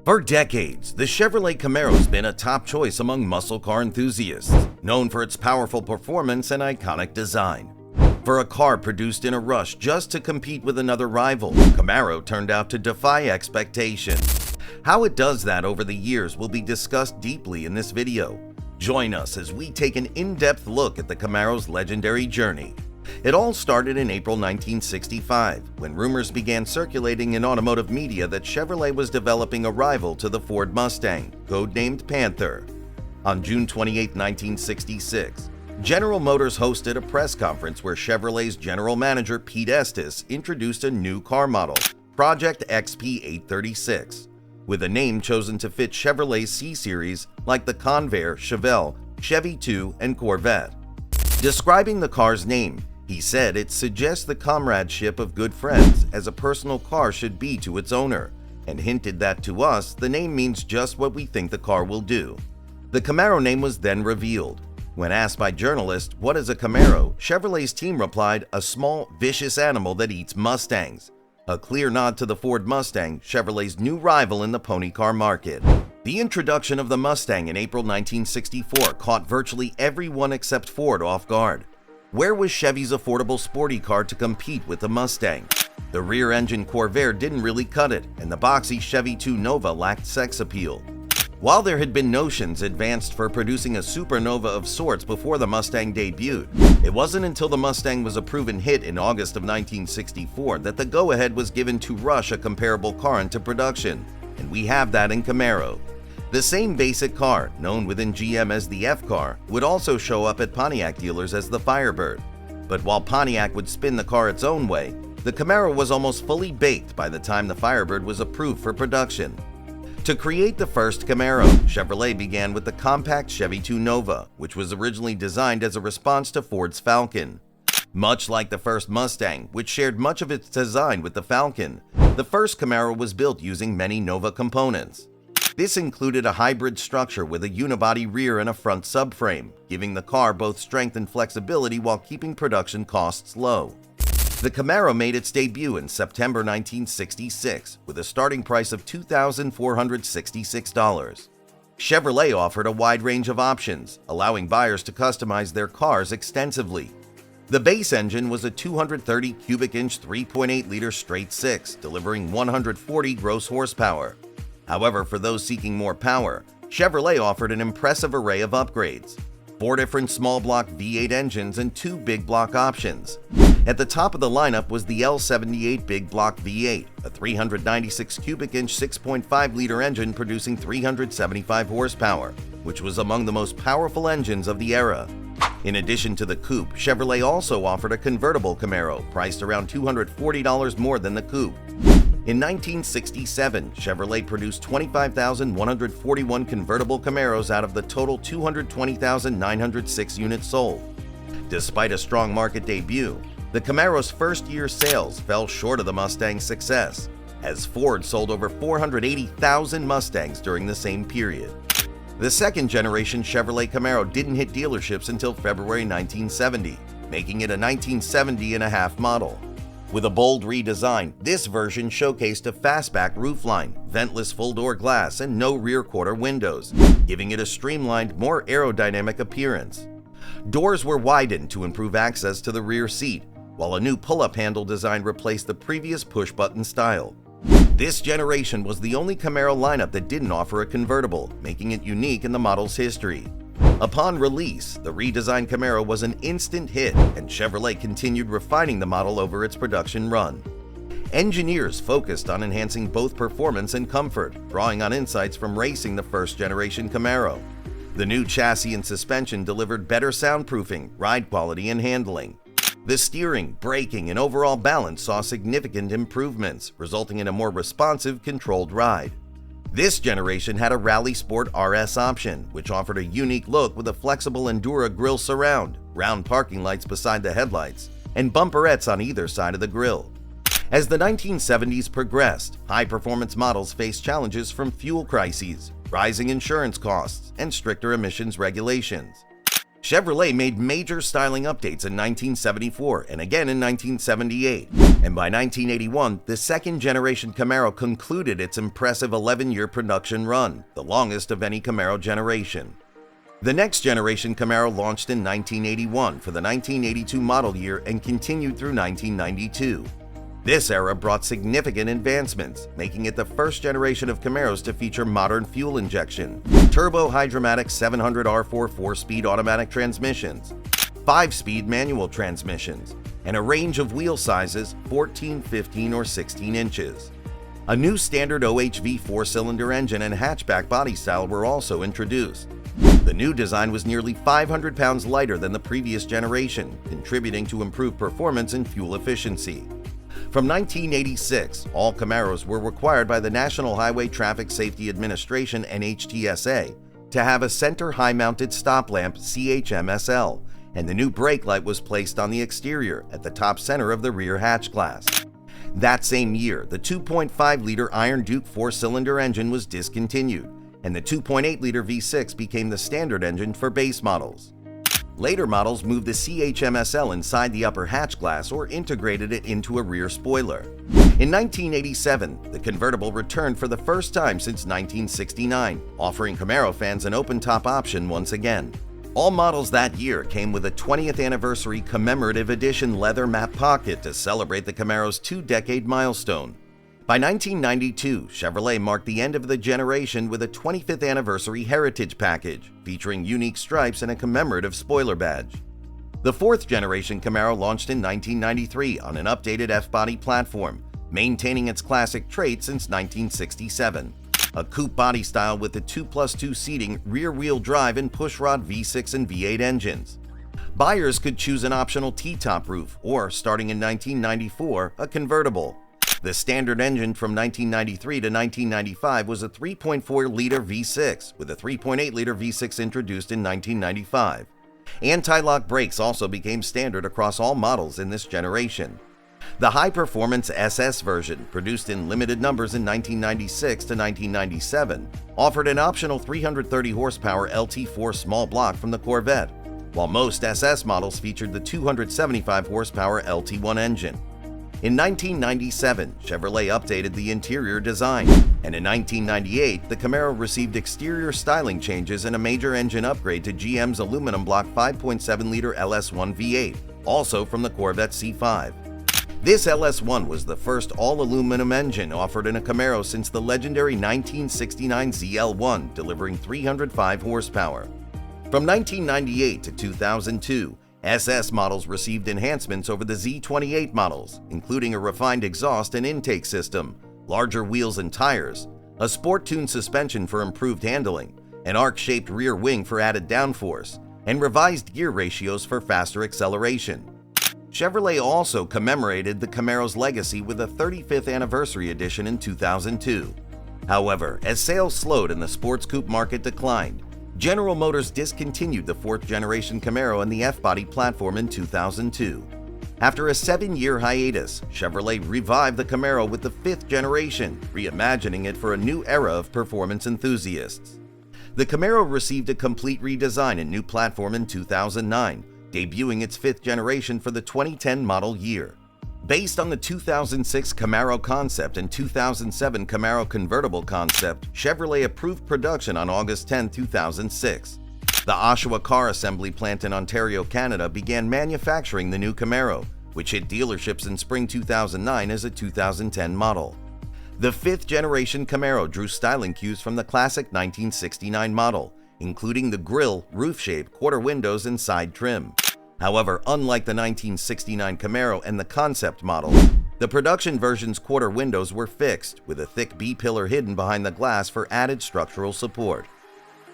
For decades, the Chevrolet Camaro has been a top choice among muscle car enthusiasts, known for its powerful performance and iconic design. For a car produced in a rush just to compete with another rival, Camaro turned out to defy expectations. How it does that over the years will be discussed deeply in this video. Join us as we take an in-depth look at the Camaro's legendary journey. It all started in April 1965, when rumors began circulating in automotive media that Chevrolet was developing a rival to the Ford Mustang, codenamed Panther. On June 28, 1966, General Motors hosted a press conference where Chevrolet's general manager Pete Estes introduced a new car model, Project XP836, with a name chosen to fit Chevrolet's C-Series like the Convair, Chevelle, Chevy 2, and Corvette. Describing the car's name, he said it suggests the comradeship of good friends as a personal car should be to its owner, and hinted that to us the name means just what we think the car will do. The Camaro name was then revealed. When asked by journalists what is a Camaro, Chevrolet's team replied, "A small, vicious animal that eats Mustangs." A clear nod to the Ford Mustang, Chevrolet's new rival in the pony car market. The introduction of the Mustang in April 1964 caught virtually everyone except Ford off guard. Where was Chevy's affordable sporty car to compete with the Mustang? The rear-engine Corvair didn't really cut it, and the boxy Chevy 2 Nova lacked sex appeal. While there had been notions advanced for producing a supernova of sorts before the Mustang debuted, it wasn't until the Mustang was a proven hit in August of 1964 that the go-ahead was given to rush a comparable car into production, and we have that in Camaro. The same basic car, known within GM as the F-Car, would also show up at Pontiac dealers as the Firebird. But while Pontiac would spin the car its own way, the Camaro was almost fully baked by the time the Firebird was approved for production. To create the first Camaro, Chevrolet began with the compact Chevy 2 Nova, which was originally designed as a response to Ford's Falcon. Much like the first Mustang, which shared much of its design with the Falcon, the first Camaro was built using many Nova components. This included a hybrid structure with a unibody rear and a front subframe, giving the car both strength and flexibility while keeping production costs low. The Camaro made its debut in September 1966 with a starting price of $2,466. Chevrolet offered a wide range of options, allowing buyers to customize their cars extensively. The base engine was a 230 cubic inch 3.8-liter straight six, delivering 140 gross horsepower. However, for those seeking more power, Chevrolet offered an impressive array of upgrades: 4 different small block V8 engines and 2 big block options. At the top of the lineup was the L78 big block V8, a 396 cubic inch 6.5-liter engine producing 375 horsepower, which was among the most powerful engines of the era. In addition to the coupe, Chevrolet also offered a convertible Camaro priced around $240 more than the coupe. In 1967, Chevrolet produced 25,141 convertible Camaros out of the total 220,906 units sold. Despite a strong market debut, the Camaro's first-year sales fell short of the Mustang's success, as Ford sold over 480,000 Mustangs during the same period. The second-generation Chevrolet Camaro didn't hit dealerships until February 1970, making it a 1970-and-a-half model. With a bold redesign, this version showcased a fastback roofline, ventless full-door glass, and no rear quarter windows, giving it a streamlined, more aerodynamic appearance. Doors were widened to improve access to the rear seat, while a new pull-up handle design replaced the previous push-button style. This generation was the only Camaro lineup that didn't offer a convertible, making it unique in the model's history. Upon release, the redesigned Camaro was an instant hit, and Chevrolet continued refining the model over its production run. Engineers focused on enhancing both performance and comfort, drawing on insights from racing the first-generation Camaro. The new chassis and suspension delivered better soundproofing, ride quality, and handling. The steering, braking, and overall balance saw significant improvements, resulting in a more responsive, controlled ride. This generation had a Rally Sport RS option, which offered a unique look with a flexible Endura grille surround, round parking lights beside the headlights, and bumperettes on either side of the grille. As the 1970s progressed, high-performance models faced challenges from fuel crises, rising insurance costs, and stricter emissions regulations. Chevrolet made major styling updates in 1974 and again in 1978, and by 1981, the second-generation Camaro concluded its impressive 11-year production run, the longest of any Camaro generation. The next-generation Camaro launched in 1981 for the 1982 model year and continued through 1992. This era brought significant advancements, making it the first generation of Camaros to feature modern fuel injection, turbo-hydromatic 700R4 4-speed automatic transmissions, 5-speed manual transmissions, and a range of wheel sizes 14, 15, or 16 inches. A new standard OHV 4-cylinder engine and hatchback body style were also introduced. The new design was nearly 500 pounds lighter than the previous generation, contributing to improved performance and fuel efficiency. From 1986, all Camaros were required by the National Highway Traffic Safety Administration (NHTSA) to have a center high-mounted stop lamp (CHMSL), and the new brake light was placed on the exterior at the top center of the rear hatch glass. That same year, the 2.5-liter Iron Duke 4-cylinder engine was discontinued, and the 2.8-liter V6 became the standard engine for base models. Later models moved the CHMSL inside the upper hatch glass or integrated it into a rear spoiler. In 1987, the convertible returned for the first time since 1969, offering Camaro fans an open-top option once again. All models that year came with a 20th anniversary commemorative edition leather map pocket to celebrate the Camaro's 2-decade milestone. By 1992, Chevrolet marked the end of the generation with a 25th anniversary heritage package, featuring unique stripes and a commemorative spoiler badge. The 4th generation Camaro launched in 1993 on an updated F-body platform, maintaining its classic traits since 1967. A coupe body style with the 2+2 seating, rear-wheel drive and pushrod V6 and V8 engines. Buyers could choose an optional T-top roof or, starting in 1994, a convertible. The standard engine from 1993 to 1995 was a 3.4-liter V6, with a 3.8-liter V6 introduced in 1995. Anti-lock brakes also became standard across all models in this generation. The high-performance SS version, produced in limited numbers in 1996 to 1997, offered an optional 330 horsepower LT4 small block from the Corvette, while most SS models featured the 275 horsepower LT1 engine. In 1997, Chevrolet updated the interior design, and in 1998, the Camaro received exterior styling changes and a major engine upgrade to GM's aluminum block 5.7-liter LS1 V8, also from the Corvette C5. This LS1 was the first all-aluminum engine offered in a Camaro since the legendary 1969 ZL1, delivering 305 horsepower. From 1998 to 2002, SS models received enhancements over the Z28 models, including a refined exhaust and intake system, larger wheels and tires, a sport-tuned suspension for improved handling, an arc-shaped rear wing for added downforce, and revised gear ratios for faster acceleration. Chevrolet also commemorated the Camaro's legacy with a 35th anniversary edition in 2002. However, as sales slowed and the sports coupe market declined, General Motors discontinued the 4th generation Camaro and the F-body platform in 2002. After a 7-year hiatus, Chevrolet revived the Camaro with the 5th generation, reimagining it for a new era of performance enthusiasts. The Camaro received a complete redesign and new platform in 2009, debuting its 5th generation for the 2010 model year. Based on the 2006 Camaro concept and 2007 Camaro convertible concept, Chevrolet approved production on August 10, 2006. The Oshawa Car Assembly plant in Ontario, Canada began manufacturing the new Camaro, which hit dealerships in spring 2009 as a 2010 model. The 5th generation Camaro drew styling cues from the classic 1969 model, including the grille, roof shape, quarter windows, and side trim. However, unlike the 1969 Camaro and the concept model, the production version's quarter windows were fixed, with a thick B-pillar hidden behind the glass for added structural support.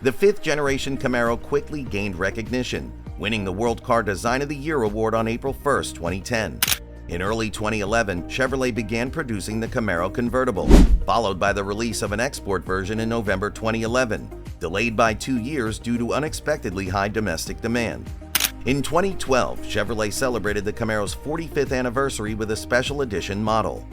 The 5th generation Camaro quickly gained recognition, winning the World Car Design of the Year award on April 1, 2010. In early 2011, Chevrolet began producing the Camaro convertible, followed by the release of an export version in November 2011, delayed by 2 years due to unexpectedly high domestic demand. In 2012, Chevrolet celebrated the Camaro's 45th anniversary with a special edition model.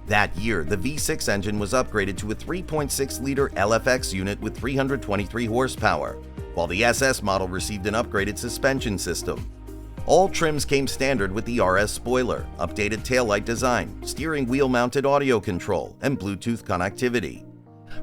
That year, the V6 engine was upgraded to a 3.6-liter LFX unit with 323 horsepower, while the SS model received an upgraded suspension system. All trims came standard with the RS spoiler, updated taillight design, steering wheel-mounted audio control, and Bluetooth connectivity.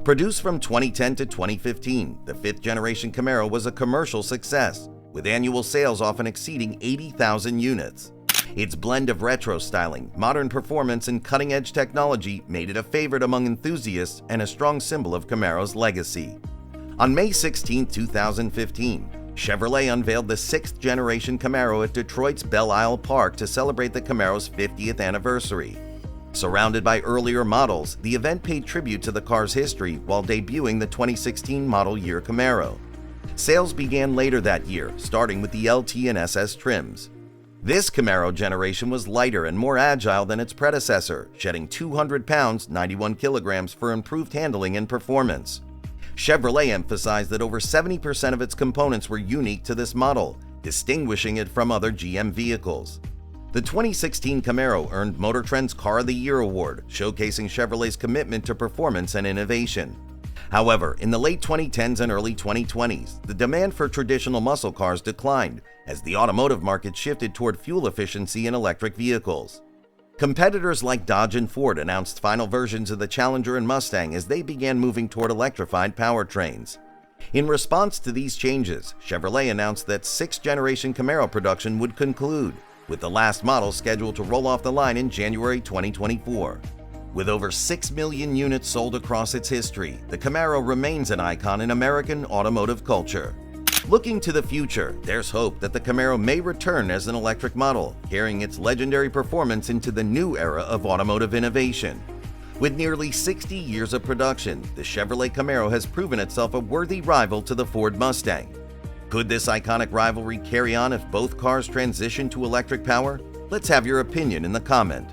Produced from 2010 to 2015, the fifth-generation Camaro was a commercial success, with annual sales often exceeding 80,000 units. Its blend of retro styling, modern performance, and cutting-edge technology made it a favorite among enthusiasts and a strong symbol of Camaro's legacy. On May 16, 2015, Chevrolet unveiled the sixth-generation Camaro at Detroit's Belle Isle Park to celebrate the Camaro's 50th anniversary. Surrounded by earlier models, the event paid tribute to the car's history while debuting the 2016 model year Camaro. Sales began later that year, starting with the LT and SS trims. This Camaro generation was lighter and more agile than its predecessor, shedding 200 pounds, 91 kilograms for improved handling and performance. Chevrolet emphasized that over 70% of its components were unique to this model, distinguishing it from other GM vehicles. The 2016 Camaro earned Motor Trend's Car of the Year award, showcasing Chevrolet's commitment to performance and innovation. However, in the late 2010s and early 2020s, the demand for traditional muscle cars declined as the automotive market shifted toward fuel efficiency in electric vehicles. Competitors like Dodge and Ford announced final versions of the Challenger and Mustang as they began moving toward electrified powertrains. In response to these changes, Chevrolet announced that sixth-generation Camaro production would conclude, with the last model scheduled to roll off the line in January 2024. With over 6 million units sold across its history, the Camaro remains an icon in American automotive culture. Looking to the future, there's hope that the Camaro may return as an electric model, carrying its legendary performance into the new era of automotive innovation. With nearly 60 years of production, the Chevrolet Camaro has proven itself a worthy rival to the Ford Mustang. Could this iconic rivalry carry on if both cars transition to electric power? Let's have your opinion in the comment.